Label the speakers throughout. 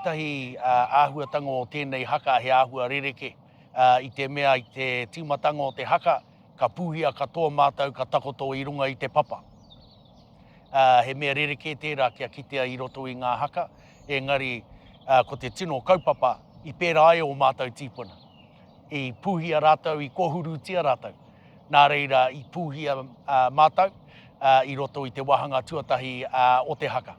Speaker 1: ētahi āhuatanga o tēnei haka he āhua rereke. I te mea i te timatanga o te haka, ka pūhia katoa mātou ka takoto i runga i te papa. He mea rereke tērā kia kitea i roto i ngā haka, engari ko te tino kaupapa i pēra ai o mātou tīpuna. I pūhia rātou, i kohurutia rātou. Nā reira i pūhia mātou i roto i te wahanga tuatahi o te haka.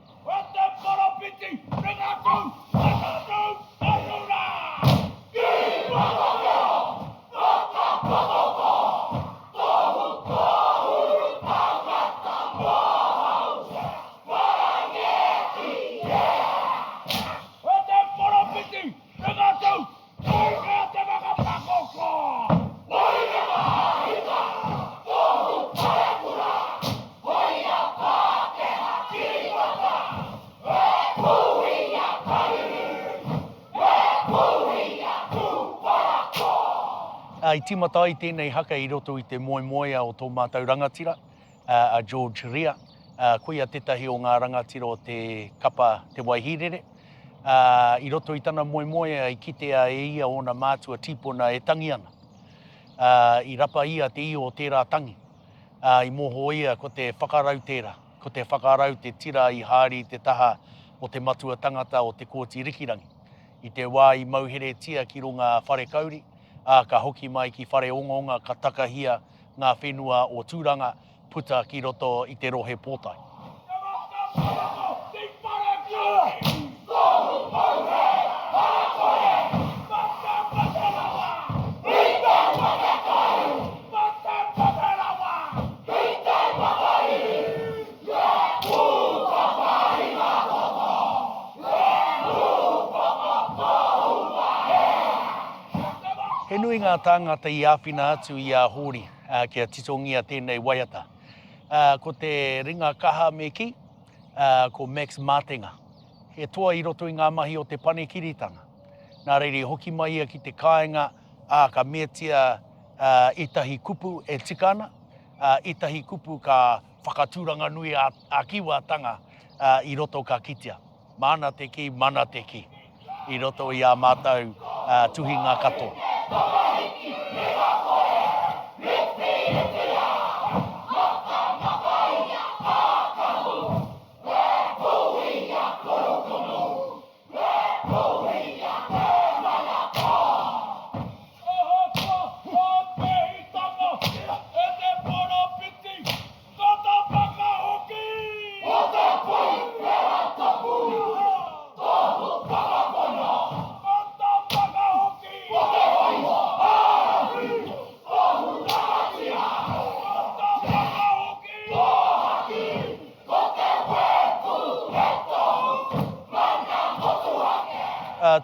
Speaker 1: I timata ai tēnei haka i roto i te moemoea o tō mātou rangatira, a George Ria. Koia tetahi o ngā rangatira o te kapa te Waihirere. I roto i tana moemoea i kitea e ia o na mātua tīpuna e tangi ana. I rapa ia te io o tērā tangi. I moho ia ko te whakarau tērā, ko te whakarau te tira i hāri te taha o te matua tangata o te kōti rikirangi. I te wā i mauhere tia ki runga whare kauri, ka hoki mai ki whare onga ka takahia ngā whenua o tūranga puta ki roto i te rohe pōtai. He nui ngā tāngata i āwhina atu i a hori kia titongia tēnei waiata. Ko te ringa kaha me ki, ko Max Matenga. He toa i roto i ngā mahi o te pane kiritanga. Nā reiri hoki mai ia ki te kāinga, ka meatia itahi kupu e tikana, itahi kupu ka whakatūranga nui a kiwatanga i roto ka kitea. Mana te ki, i roto i a mātou tuhinga katoa.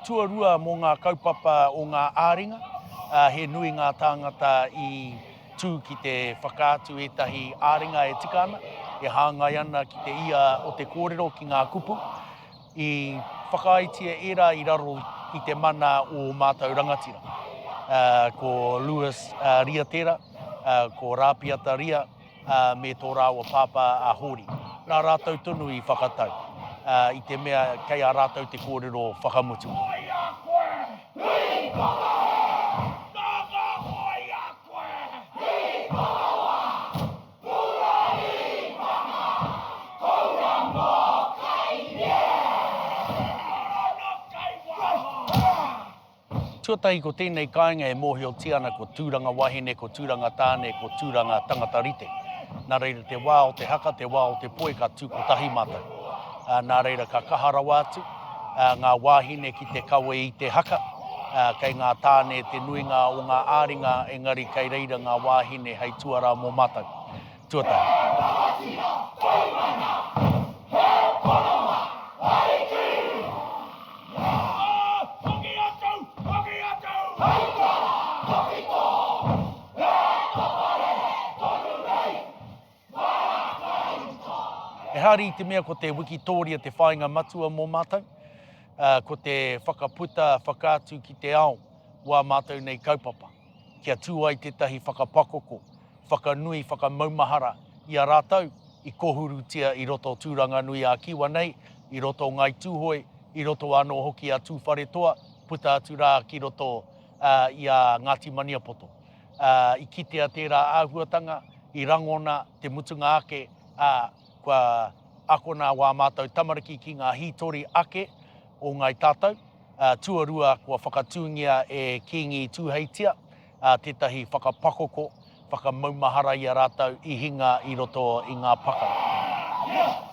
Speaker 1: Tuarua mō ngā kaupapa o ngā āringa, he nui ngā tāngata i tū ki te whakaatu etahi āringa e tikana, e hāngai ana ki te ia o te kōrero ki ngā kupu, i whakaitia era i raro i te mana o mātou rangatira. Ko Lewis Ria tera, ko Rāpiata Ria, me tō rāua pāpā a hori. Nā rātou tonu i whakatau. I te mea kei a rātou te kōrero whakamutu. Tuatahi ko tēnei kāinga e mōhio tiana ko tūranga wahine, ko tūranga tāne, ko tūranga tangata rite. Nā reira te wā o te haka, te wā o te poe ka tū ko tahi mātou. Nā reira ka kaharawa atu, ngā wāhine ki te kawe i te haka, kei ngā tāne te nuinga o ngā āringa, engari kei reira ngā wāhine hei tuara mō mātou. Tuatahi. E hari i te mea ko te Wikitoria te whāinga matua mō mātou, ko te whakaputa, whakātu ki te ao wā mātou nei kaupapa. Kia tū ai tētahi whakapakoko, whakanui, whakamaumahara i a rātou, i kohurutia i roto tūranga nui a kiwa nei, i roto ngai tūhoi, i roto anō hoki a tūwhare toa, puta atu rā ki roto i a Ngāti Maniapoto. I kitea tērā āhuatanga, i rangona te mutunga ake, kua akona wā mātou tamariki ki ngā hītori ake o ngai tātou, tuarua kua whakatūngia e Kingi Tūheitia, tētahi whakapakoko, whakamaumahara i a rātou i hinga i roto i ngā pakara.